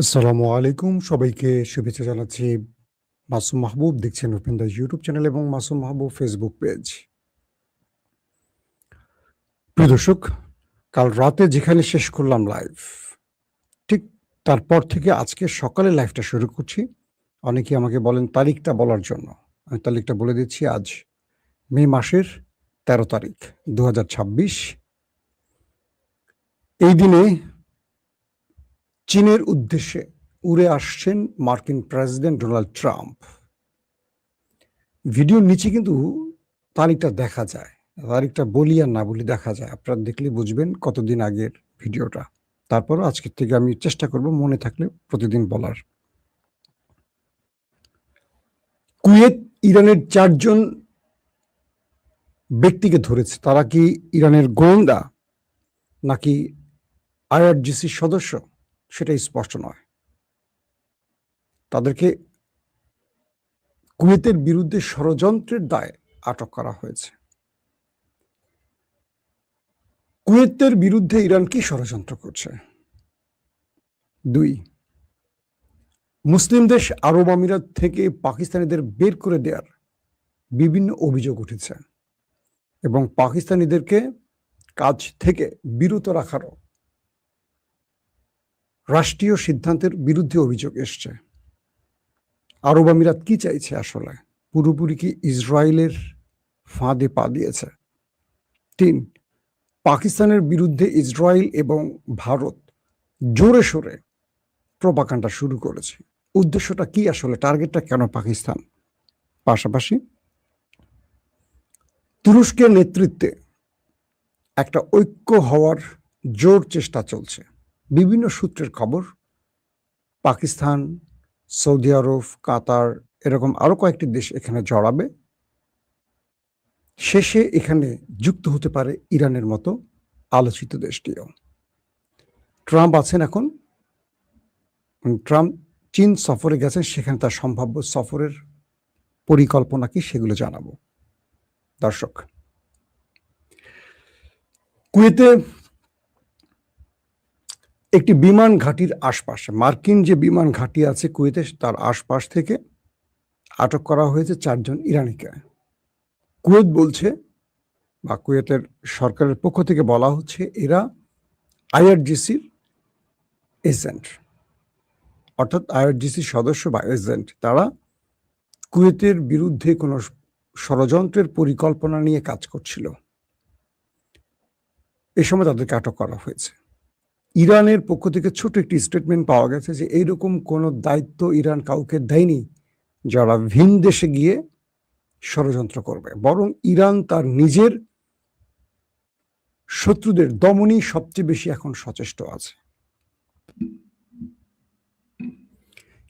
আসসালামু আলাইকুম। সবাইকে শুভেচ্ছা জানাচ্ছি। মাসুম মাহবুব দেখছেন ওপেন দ্য ইউটিউব চ্যানেল এবং মাসুম মাহবুব ফেসবুক পেজ। প্রিয় দর্শক, কাল রাতে যেখানে শেষ করলাম লাইভ, ঠিক তারপর থেকে আজকে সকালে লাইভটা শুরু করছি। অনেকেই আমাকে বলেন তারিখটা বলার জন্য। আমি তারিখটা বলে দিচ্ছি, আজ মে মাসের ১৩ তারিখ ২০২৬। এই দিনে চীনের উদ্দেশ্যে উড়ে আসছেন মার্কিন প্রেসিডেন্ট ডোনাল্ড ট্রাম্প। ভিডিওর নিচে কিন্তু তারিখটা দেখা যায়। তারিখটা বলি আর না বলি দেখা যায়। আপনারা দেখলে বুঝবেন কতদিন আগের ভিডিওটা। তারপরও আজকের থেকে আমি চেষ্টা করব মনে থাকলে প্রতিদিন বলার। কুয়েত ইরানের ৪ জন ব্যক্তিকে ধরেছে। তারা কি ইরানের গোয়েন্দা নাকি আইআরজিসির সদস্য সেটা স্পষ্ট নয়। তাদেরকে কুয়েতের বিরুদ্ধে ষড়যন্ত্রের দায়ে আটক করা হয়েছে। কুয়েতের বিরুদ্ধে ইরান কি ষড়যন্ত্র করছে? ২, মুসলিম দেশ আরব আমিরাত থেকে পাকিস্তানিদের বের করে দেওয়ার বিভিন্ন অভিযোগ উঠেছে এবং পাকিস্তানিদেরকে কাজ থেকে বিরত রাখারও রাষ্ট্রীয় সিদ্ধান্তের বিরুদ্ধে অভিযোগ এসছে। আরব আমিরাত কি চাইছে আসলে? পুরোপুরি কি ইসরায়েলের ফাঁদে পা দিয়েছে? ৩, পাকিস্তানের বিরুদ্ধে ইসরায়েল এবং ভারত জোরে সোরে প্রোপাগান্ডা শুরু করেছে। উদ্দেশ্যটা কি আসলে? টার্গেটটা কেন পাকিস্তান? পাশাপাশি তুরস্কের নেতৃত্বে একটা ঐক্য হওয়ার জোর চেষ্টা চলছে। বিভিন্ন সূত্রের খবর, পাকিস্তান, সৌদি আরব, কাতার এরকম আরো কয়েকটি দেশ এখানে জড়াবে। শেষে এখানে যুক্ত হতে পারে ইরানের মতো আলোচিত দেশটিও। ট্রাম্প আছেন এখন, ট্রাম্প চীন সফরে গেছেন, সেখানে তার সম্ভাব্য সফরের পরিকল্পনা কি সেগুলো জানাবো। দর্শক, কুয়েতে একটি বিমান ঘাঁটির আশপাশে, মার্কিন যে বিমান ঘাঁটি আছে কুয়েতে, তার আশপাশ থেকে আটক করা হয়েছে ৪ জন ইরানিকে। কুয়েত বলছে, বা কুয়েতের সরকারের পক্ষ থেকে বলা হচ্ছে, এরা আইআরজিসির এজেন্ট, অর্থাৎ আইআরজিসির সদস্য বা এজেন্ট। তারা কুয়েতের বিরুদ্ধে কোনো ষড়যন্ত্রের পরিকল্পনা নিয়ে কাজ করছিল। এ সময় তাদেরকে আটক করা হয়েছে। ইরানের পক্ষ থেকে ছোট একটি স্টেটমেন্ট পাওয়া গেছে যে এইরকম কোনো দায়িত্ব ইরান কাউকে দেয়নি যারা ভিন দেশে গিয়ে ষড়যন্ত্র করবে, বরং ইরান তার নিজের শত্রুদের দমনই সবচেয়ে বেশি এখন সচেষ্ট আছে।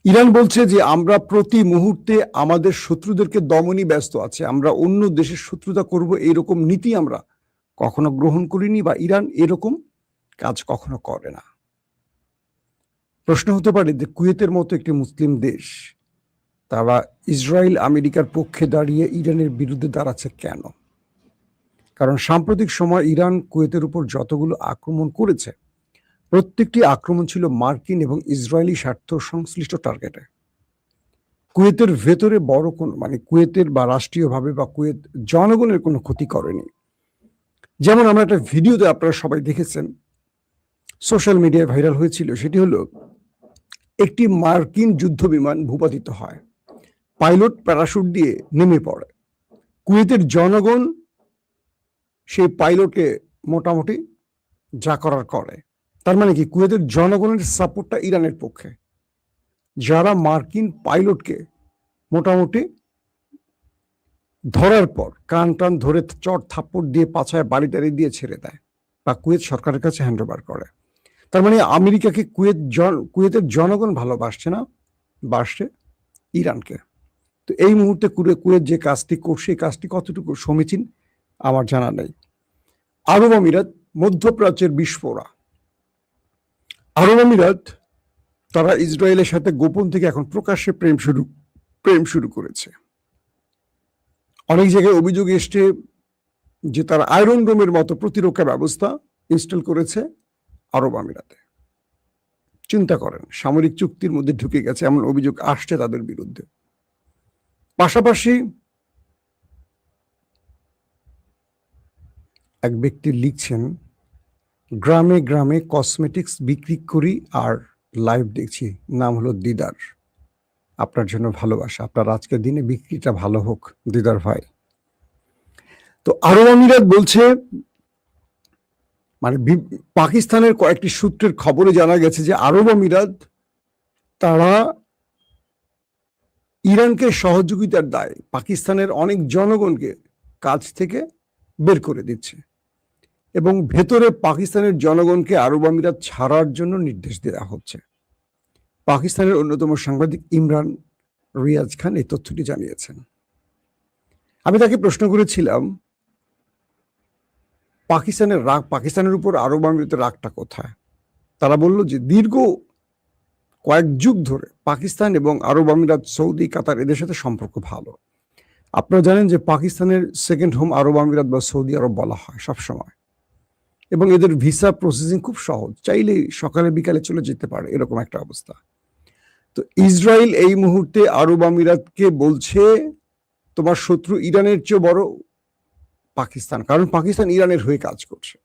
ইরান বলছে যে আমরা প্রতি মুহূর্তে আমাদের শত্রুদেরকে দমনই ব্যস্ত আছে, আমরা অন্য দেশের শত্রুতা করব এইরকম নীতি আমরা কখনো গ্রহণ করিনি, বা ইরান এরকম কাজ কখনো করে না। প্রশ্ন হতে পারে যে কুয়েতের মতো একটি মুসলিম দেশ, তারা ইসরায়েল আমেরিকার পক্ষে দাঁড়িয়ে ইরানের বিরুদ্ধে দাঁড়াচ্ছে কেন? কারণ সাম্প্রতিক সময় ইরান কুয়েতের উপর যতগুলো আক্রমণ করেছে, প্রত্যেকটি আক্রমণ ছিল মার্কিন এবং ইসরায়েলি স্বার্থ সংশ্লিষ্ট টার্গেটে। কুয়েতের ভেতরে বড় কোনো, মানে কুয়েতের বা রাষ্ট্রীয়ভাবে বা কুয়েত জনগণের কোনো ক্ষতি করেনি। যেমন আমরা একটা ভিডিওতে আপনারা সবাই দেখেছেন, সোশ্যাল মিডিয়ায় ভাইরাল হয়েছিল, সেটি হলো একটি মার্কিন যুদ্ধ বিমান ভূপাতিত হয়, পাইলট প্যারাশুট দিয়ে নেমে পড়ে, কুয়েতের জনগণ সেই পাইলটকে মোটামুটি যা করার করে। তার মানে কি, কুয়েতের জনগণের সাপোর্টটা ইরানের পক্ষে, যারা মার্কিন পাইলটকে মোটামুটি ধরার পর কান টান ধরে চট থাপ্পড় দিয়ে পাছায় বাড়ি টাড়ি দিয়ে ছেড়ে দেয় বা কুয়েত সরকারের কাছে হ্যান্ড ওভার করে। তার মানে আমেরিকাকে কুয়েতের জনগণ ভালোবাসছে না, বাসছে ইরানকে। তো এই মুহূর্তে কুয়েত যে কাজটি করছে, এই কাজটি কতটুকু সমীচীন আমার জানা নেই। আরব আমিরাত মধ্যপ্রাচ্যের বিস্ফোরা। আরব আমিরাত তারা ইসরায়েলের সাথে গোপন থেকে এখন প্রকাশ্যে প্রেম শুরু করেছে। অনেক জায়গায় অভিযোগ এসছে যে তারা আয়রন ডোমের মতো প্রতিরক্ষা ব্যবস্থা ইনস্টল করেছে আরব আমিরাতে। চিন্তা করেন, সামরিক চুক্তির মধ্যে ঢুকে গেছে এমন অভিযোগ আসছে তাদের বিরুদ্ধে। পাশাপাশি এক ব্যক্তি লিখছেন, গ্রামে গ্রামে কসমেটিক্স বিক্রি করি আর লাইভ দেখছি, নাম হলো দিদার। আপনার জন্য ভালোবাসা, আপনার আজকের দিনে বিক্রিটা ভালো হোক দিদার ভাই। তো আরব আমিরাত বলছে, মানে পাকিস্তানের কয়েকটি সূত্রের খবরে জানা গেছে যে আরব আমিরাত তারা ইরানকে সহযোগিতার দায়ে পাকিস্তানের অনেক জনগণকে কাজ থেকে বের করে দিচ্ছে এবং ভেতরে পাকিস্তানের জনগণকে আরব আমিরাত ছাড়ার জন্য নির্দেশ দেওয়া হচ্ছে। পাকিস্তানের অন্যতম সাংবাদিক ইমরান রিয়াজ খান এই তথ্যটি জানিয়েছেন। আমি তাকে প্রশ্ন করেছিলাম, পাকিস্তানের উপর আরব আমিরাতের রাগটা কোথায়? তারা বলল যে দীর্ঘ কয়েক যুগ ধরে পাকিস্তান এবং আরব আমিরাত, সৌদি, কাতার এদের সাথে সম্পর্ক ভালো। আপনারা জানেন যে পাকিস্তানের সেকেন্ড হোম আরব আমিরাত বা সৌদি আরব বলা হয় সবসময়, এবং এদের ভিসা প্রসেসিং খুব সহজ, চাইলেই সকালে বিকালে চলে যেতে পারে, এরকম একটা অবস্থা। তো ইসরায়েল এই মুহূর্তে আরব আমিরাতকে বলছে তোমার শত্রু ইরানের চেয়ে বড় পাকিস্তান, কারণ পাকিস্তান ইরানের হয়ে কাজ করছে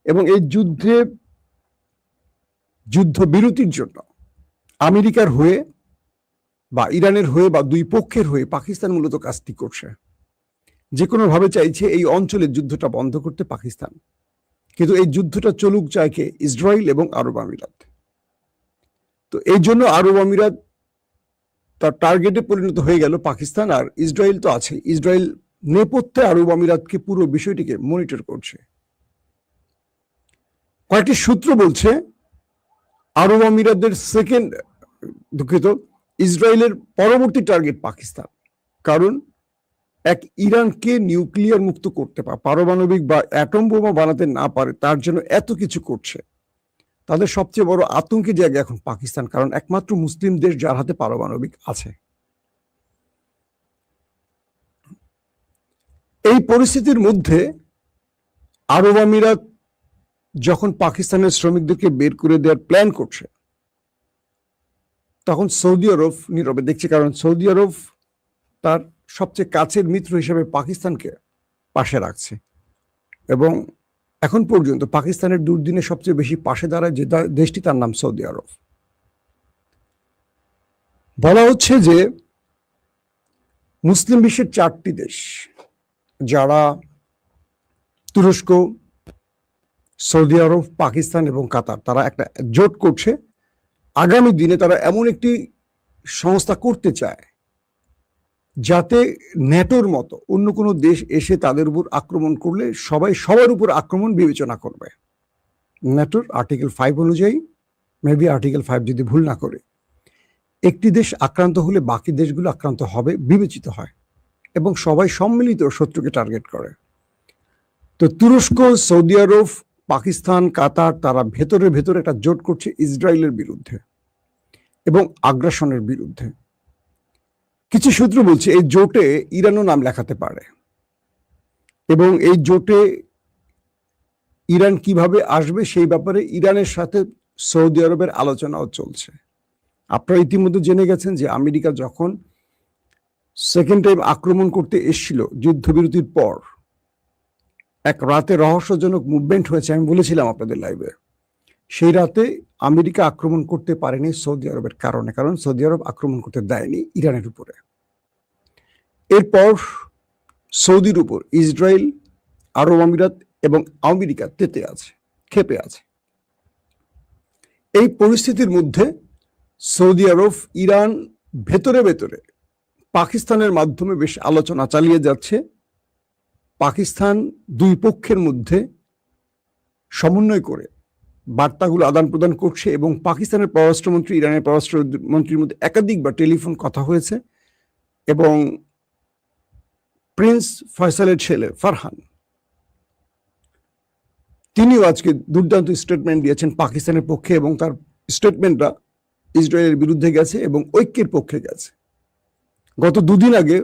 এবং এই যুদ্ধবিরতির জন্য আমেরিকার হয়ে বা ইরানের হয়ে বা দুই পক্ষের হয়ে পাকিস্তান মূলত কাজটি করছে। যে কোনো ভাবে চাইছে এই অঞ্চলের যুদ্ধটা বন্ধ করতে পাকিস্তান, কিন্তু এই যুদ্ধটা চলুক চায় কে? ইসরায়েল এবং আরব আমিরাত। তো এই জন্য আরব আমিরাত তার টার্গেটে পরিণত হয়ে গেল পাকিস্তান, আর ইসরায়েল তো আছে। ইসরায়েল নেপথ্যে আরব আমিরাতকে পুরো বিষয়টিকে মনিটর করছে। কয়েকটি সূত্র বলছে আরব আমিরাতের ইসরায়েলের পরবর্তী টার্গেট পাকিস্তান, কারণ এক ইরানকে নিউক্লিয়ার মুক্ত করতে পারমাণবিক বা অ্যাটম বোমা বানাতে না পারে তার জন্য এত কিছু করছে। তাদের সবচেয়ে বড় আতঙ্কের জায়গা এখন পাকিস্তান, কারণ একমাত্র মুসলিম দেশ যার হাতে পারমাণবিক আছে। এই পরিস্থিতির মধ্যে আরব আমিরাত যখন পাকিস্তানের শ্রমিকদেরকে বের করে দেওয়ার প্ল্যান করছে, তখন সৌদি আরব নীরবে দেখছে, কারণ সৌদি আরব তার সবচেয়ে কাছের মিত্র হিসেবে পাকিস্তানকে পাশে রাখছে এবং এখন পর্যন্ত পাকিস্তানের দুর্দিনে সবচেয়ে বেশি পাশে দাঁড়ায় যে দেশটি, তার নাম সৌদি আরব। বলা হচ্ছে যে মুসলিম বিশ্বের 4টি দেশ, যারা তুরস্ক, সৌদি আরব, পাকিস্তান এবং কাতার, তারা একটা জোট করছে। আগামী দিনে তারা এমন একটি সংস্থা করতে চায় যাতে ন্যাটোর মতো অন্য কোনো দেশ এসে তাদের উপর আক্রমণ করলে সবাই সবার উপর আক্রমণ বিবেচনা করবে। ন্যাটোর আর্টিকেল 5 অনুযায়ী, মেবি আর্টিকেল 5 যদি ভুল না করে, একটি দেশ আক্রান্ত হলে বাকি দেশগুলো আক্রান্ত হবে বিবেচিত হয় এবং সবাই সম্মিলিত শত্রুকে টার্গেট করে। তো তুরস্ক, সৌদি আরব, পাকিস্তান, কাতার, তারা ভেতরে একটা জোট করছে ইসরায়েলের বিরুদ্ধে এবং আগ্রাসনের বিরুদ্ধে। কিছু সূত্র বলছে এই জোটে ইরানও নাম লেখাতে পারে এবং এই জোটে ইরান কিভাবে আসবে সেই ব্যাপারে ইরানের সাথে সৌদি আরবের আলোচনাও চলছে। আপনারা ইতিমধ্যে জেনে গেছেন যে আমেরিকা যখন সেকেন্ড টাইম আক্রমণ করতে এসেছিল যুদ্ধবিরতির পর, এক রাতে রহস্যজনক মুভমেন্ট হয়েছে, আমি বলেছিলাম আপনাদের লাইভে। সেই রাতে আমেরিকা আক্রমণ করতে পারেনি সৌদি আরবের কারণে, কারণ সৌদি আরব আক্রমণ করতে দেয়নি ইরানের উপরে। এরপর সৌদির উপর ইসরায়েল, আরব আমিরাত এবং আমেরিকা ক্ষেপে আছে। এই পরিস্থিতির মধ্যে সৌদি আরব, ইরান ভেতরে পাকিস্তানের মাধ্যমে বেশ আলোচনা চালিয়ে যাচ্ছে। পাকিস্তান দুই পক্ষের মধ্যে সমন্বয় করে বার্তাগুলো আদান প্রদান করছে এবং পাকিস্তানের পররাষ্ট্রমন্ত্রী, ইরানের পররাষ্ট্রমন্ত্রীর মধ্যে একাধিকবার টেলিফোন কথা হয়েছে এবং প্রিন্স ফয়সালের ছেলে ফারহান, তিনিও আজকে দুর্দান্ত স্টেটমেন্ট দিয়েছেন পাকিস্তানের পক্ষে এবং তার স্টেটমেন্টটা ইসরায়েলের বিরুদ্ধে গেছে এবং ঐক্যের পক্ষে গেছে। গত দুদিন আগে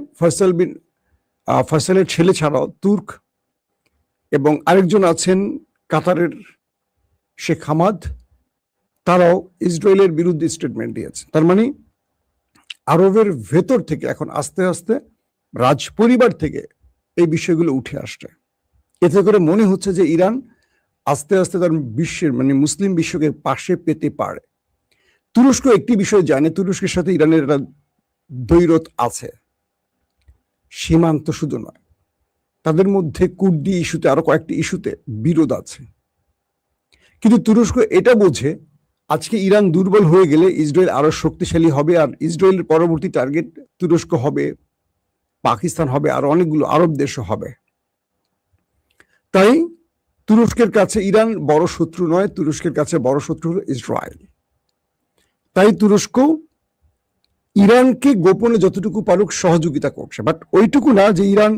ফয়সালের ছেলে ছাড়াও তুর্ক এবং আরেকজন আছেন কাতারের শেখ হামাদ, তারাও ইসরায়েলের বিরুদ্ধে স্টেটমেন্ট দিয়েছে। তার মানে আরবের ভেতর থেকে এখন আস্তে আস্তে রাজ পরিবার থেকে এই বিষয়গুলো উঠে আসছে। এতে করে মনে হচ্ছে যে ইরান আস্তে আস্তে তার বিশ্বের মানে মুসলিম বিশ্বকে পাশে পেতে পারে। তুরস্ক একটি বিষয় জানে, তুরস্কের সাথে ইরানের একটা দ্বৈরথ আছে, সীমান্ত শুধু নয়, তাদের মধ্যে কুর্দি ইস্যুতে আরো কয়েকটি ইস্যুতে বিরোধ আছে। কিন্তু তুরস্ক এটা বোঝে আজকে ইরান দুর্বল হয়ে গেলে ইসরায়েল আরো শক্তিশালী হবে, আর ইসরায়েলের পরবর্তী টার্গেট তুরস্ক হবে, পাকিস্তান হবে, আর অনেকগুলো আরব দেশও হবে। তাই তুরস্কের কাছে ইরান বড় শত্রু নয়, তুরস্কের কাছে বড় শত্রু হলো ইসরায়েল। তাই তুরস্ক ইরানকে গোপনে যতটুকু পারুক সহযোগিতা করছে, বাট ওইটুকু না যে ইরান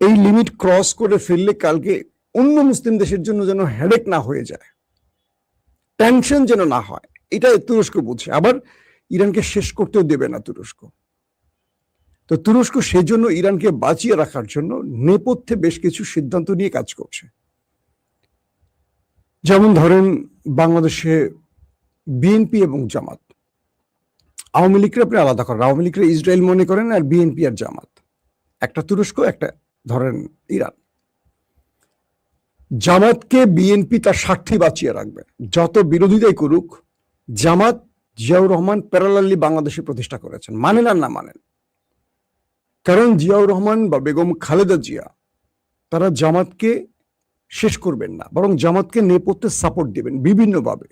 এই লিমিট ক্রস করে ফেললে কালকে অন্য মুসলিম দেশের জন্য যেন হেডেক না হয়ে যায়, টেনশন যেন না হয়, এটা তুরস্ক বুঝছে। আবার ইরানকে শেষ করতেও দেবে না তুরস্ক। তো তুরস্ক সেজন্য ইরানকে বাঁচিয়ে রাখার জন্য নেপথ্যে বেশ কিছু সিদ্ধান্ত নিয়ে কাজ করছে। যেমন ধরেন বাংলাদেশে বিএনপি এবং জামাত, আওয়ামী লীগকে আপনি আলাদা করেন, আওয়ামী লীগকে ইসরায়েল মনে করেন আর বিএনপি আর জামাত একটা, তুরস্ক একটা, ধরেন ইরান। জামাতকে বিএনপি তার স্বার্থে বাঁচিয়ে রাখবে, যত বিরোধিতাই করুক। জামাত জিয়াউর রহমান প্যারালালি বাংলাদেশে প্রতিষ্ঠা করেছেন, মানেন আর না মানেন, কারণ জিয়াউর রহমান বা বেগম খালেদা জিয়া তারা জামাতকে শেষ করবেন না, বরং জামাতকে নেপথ্যে সাপোর্ট দিবেন বিভিন্নভাবে।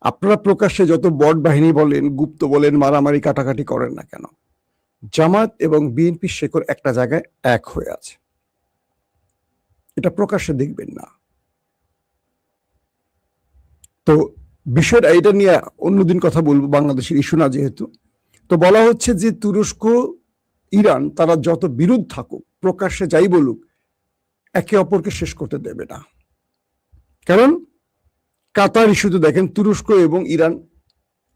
আপনারা প্রকাশ্যে যত বট বাহিনী বলেন, গুপ্ত বলেন, মারামারি কাটাকাটি করেন না কেন, জামাত এবং বিএনপির শেকড় একটা জায়গায় এক হয়ে আছে, এটা প্রকাশ্যে দেখবেন না। তো বিষয়টা এটা নিয়ে অন্যদিন কথা বলবো, বাংলাদেশের ইস্যু না যেহেতু। তো বলা হচ্ছে যে তুরস্ক ইরান তারা যত বিরোধ থাকুক, প্রকাশ্যে যাই বলুক, একে অপরকে শেষ করতে দেবে না। কারণ কাতার ইস্যুতে দেখেন তুরস্ক এবং ইরান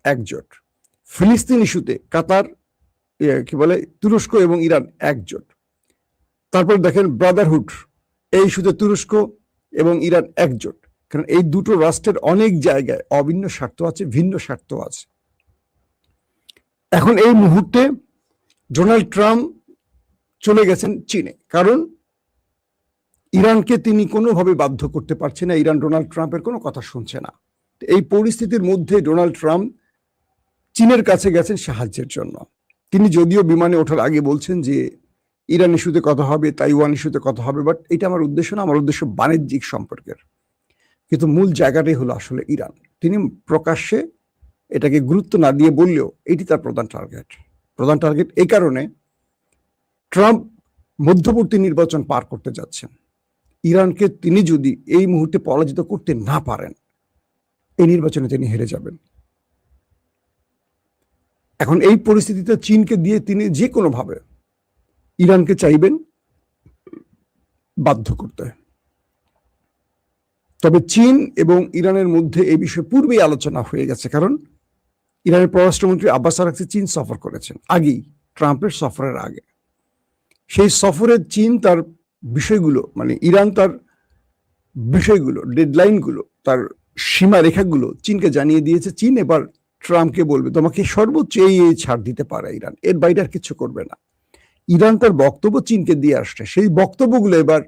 একজোট, ফিলিস্তিন ইস্যুতে কাতার কি বলে তুরস্ক এবং ইরান একজোট। তারপর দেখেন ব্রাদারহুড, এই ইস্যুতে তুরস্ক এবং ইরান একজোট, কারণ এই দুটো রাষ্ট্রের অনেক জায়গায় অভিন্ন স্বার্থ আছে, ভিন্ন স্বার্থ আছে। এখন এই মুহূর্তে ডোনাল্ড ট্রাম্প চলে গেছেন চীনে, কারণ ইরানকে তিনি কোনোভাবে বাধ্য করতে পারছে না, ইরান ডোনাল্ড ট্রাম্পের কোনো কথা শুনছে না। এই পরিস্থিতির মধ্যে ডোনাল্ড ট্রাম্প চীনের কাছে গেছেন সাহায্যের জন্য। তিনি যদিও বিমানে ওঠার আগে বলছেন যে ইরান ইস্যুতে কথা হবে, তাইওয়ান ইস্যুতে কথা হবে, বাট এটা আমার উদ্দেশ্য না, আমার উদ্দেশ্য বাণিজ্যিক সম্পর্কের। কিন্তু মূল জায়গাটাই হলো আসলে ইরান। তিনি প্রকাশ্যে এটাকে গুরুত্ব না দিয়ে বললেও এটি তার প্রধান টার্গেট। এই কারণে ট্রাম্প মধ্যবর্তী নির্বাচন পার করতে যাচ্ছেন। ইরানকে তিনি যদি এই মুহূর্তে পরাজিত করতে না পারেন, এই নির্বাচনে তিনি হেরে যাবেন। এখন এই পরিস্থিতিতে চীনকে দিয়ে তিনি যে কোনোভাবে ইরানকে চাইবেন বাধ্য করতে। তবে চীন এবং ইরানের মধ্যে এই বিষয়ে পূর্বেই আলোচনা হয়ে গেছে, কারণ ইরানের পররাষ্ট্রমন্ত্রী আব্বাস আরাকচি চীন সফর করেছেন আগেই, ট্রাম্পের সফরের আগে। সেই সফরে চীন তার বিষয়গুলো মানে ইরান তার বিষয়গুলো, ডেডলাইনগুলো, তার সীমারেখাগুলো চীনকে জানিয়ে দিয়েছে। চীন এবার ট্রাম্পকে বলবে তোমাকে সর্বোচ্চ এই ছাড় দিতে পারে ইরান, এর বাইরে আর কিছু করবে না। ইরান তার বক্তব্য চীনকে দিয়ে আসছে, সেই বক্তব্যগুলো এবার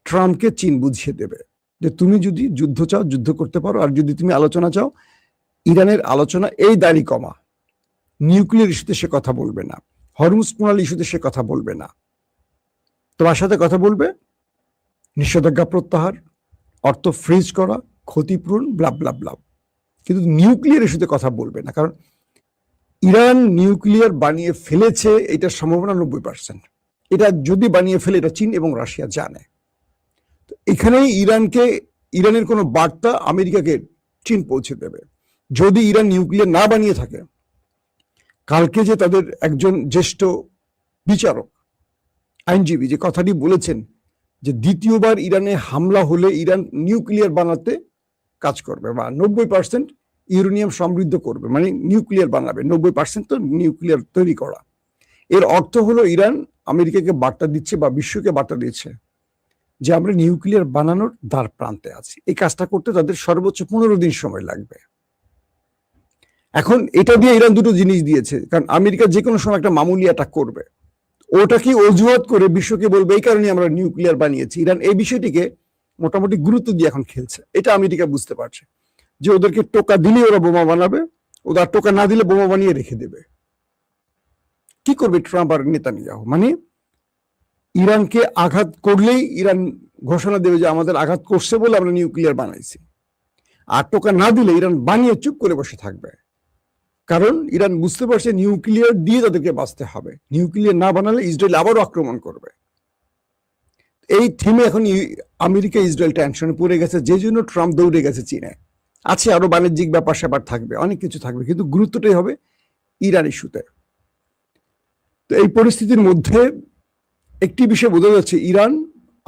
ট্রাম্পকে চীন বুঝিয়ে দেবে যে তুমি যদি যুদ্ধ চাও যুদ্ধ করতে পারো, আর যদি তুমি আলোচনা চাও, ইরানের আলোচনা এই দাড়ি কমা, নিউক্লিয়ার ইস্যুতে সে কথা বলবে না, হরমুজ প্রণালী ইস্যুতে সে কথা বলবে না, তোমার সাথে কথা বলবে নিষেধাজ্ঞা প্রত্যাহার, অর্থ ফ্রিজ করা, ক্ষতিপূরণ, ব্লাব ব্লাব ব্লাব, কিন্তু নিউক্লিয়ার ইস্যুতে কথা বলবে না। কারণ ইরান নিউক্লিয়ার বানিয়ে ফেলেছে, এটার সম্ভাবনা 90%। এটা যদি বানিয়ে ফেলে এটা চীন এবং রাশিয়া জানে। তো এখানেই ইরানের কোনো বার্তা আমেরিকাকে চীন পৌঁছে দেবে। যদি ইরান নিউক্লিয়ার না বানিয়ে থাকে, কালকে যে তাদের একজন জ্যেষ্ঠ বিচারক, আইনজীবী যে কথাটি বলেছেন যে দ্বিতীয়বার ইরানে হামলা হলে ইরান নিউক্লিয়ার বানাতে কাজ করবে বা 90% ইউরেনিয়াম সমৃদ্ধ করবে, মানে নিউক্লিয়ার বানাবে, 90% তো নিউক্লিয়ার তৈরি করা। এর অর্থ হলো ইরান আমেরিকাকে বার্তা দিচ্ছে বা বিশ্বকে বার্তা দিচ্ছে যে আমরা নিউক্লিয়ার বানানোর দ্বার প্রান্তে আছি। এই কাজটা করতে তাদের সর্বোচ্চ 15 দিন সময় লাগবে। এখন এটা দিয়ে ইরান দুটো জিনিস দিয়েছে, কারণ আমেরিকা যে কোনো সময় একটা মামুলি অ্যাটাক করবে, ওটাকে অজুহাত করে বিশ্বকে বলবে এই কারণে আমরা নিউক্লিয়ার বানিয়েছি। ইরান এই বিষয়টিকে মোটামুটি গুরুত্ব দিয়ে এখন খেলছে। এটা আমেরিকা বুঝতে পারছে যে ওদেরকে টোকা দিলে ওরা বোমা বানাবে, ওদের টোকা না দিলে বোমা বানিয়ে রেখে দেবে। কি করবে ট্রাম্প আর নেতানিয়াহু? মানে ইরানকে আঘাত করলেই ইরান ঘোষণা দেবে যে আমাদের আঘাত করছে বলে আমরা নিউক্লিয়ার বানাইছি, আর টোকা না দিলে ইরান বানিয়ে চুপ করে বসে থাকবে। কারণ ইরান বুঝতে পারছে নিউক্লিয়ার দিয়ে তাদেরকে বাঁচতে হবে, নিউক্লিয়ার না বানালে ইসরায়েল আবারও আক্রমণ করবে। এই থিমে এখন আমেরিকা ইসরায়েল টেনশনে পড়ে গেছে, যে জন্য ট্রাম্প দৌড়ে গেছে চীনে। আছে আরো বাণিজ্যিক ব্যাপার স্যাপার থাকবে, অনেক কিছু থাকবে, কিন্তু গুরুত্বটাই হবে ইরান ইস্যুতে। তো এই পরিস্থিতির মধ্যে একটি বিষয় বোঝা যাচ্ছে, ইরান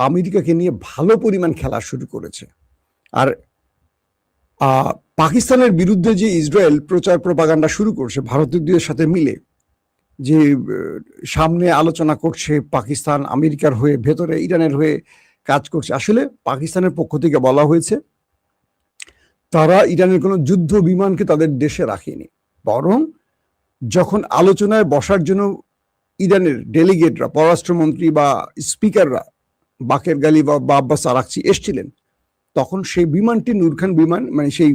আমেরিকাকে নিয়ে ভালো পরিমাণ খেলা শুরু করেছে। আর পাকিস্তানের বিরুদ্ধে যে ইসরায়েল প্রচার প্রপাগান্ডা শুরু করছে ভারতীয়দের সাথে মিলে, যে সামনে আলোচনা করছে পাকিস্তান আমেরিকার হয়ে, ভেতরে ইরানের হয়ে কাজ করছে, আসলে পাকিস্তানের পক্ষ থেকে বলা হয়েছে তারা ইরানের কোনো যুদ্ধ বিমানকে তাদের দেশে রাখেনি, বরং যখন আলোচনায় বসার জন্য ইরানের ডেলিগেটরা, পররাষ্ট্রমন্ত্রী বা স্পিকাররা বাকের গালি বা আব্বাস আরাকচি এসছিলেন, তখন সেই বিমানটি নূর খান বিমান, মানে সেই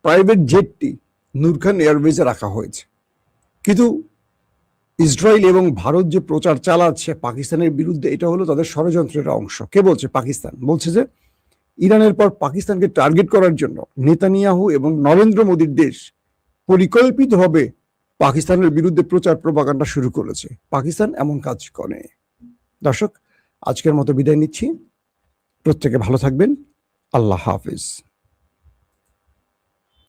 প্রাইভেট জেটটি নূর খান এয়ারওয়েজে রাখা হয়েছে। কিন্তু ইসরায়েল এবং ভারত যে প্রচার চালাচ্ছে পাকিস্তানের বিরুদ্ধে, এটা হলো তাদের ষড়যন্ত্রের অংশ। কে বলছে? পাকিস্তান বলছে যে ইরানের পর পাকিস্তানকে টার্গেট করার জন্য নেতানিয়াহু এবং নরেন্দ্র মোদীর দেশ পরিকল্পিতভাবে পাকিস্তানের বিরুদ্ধে প্রচার প্রপাগান্ডা শুরু করেছে। পাকিস্তান এমন কাজ করে। দর্শক, আজকের মতো বিদায় নিচ্ছি। প্রত্যেকে ভালো থাকবেন। আল্লাহ হাফিজ।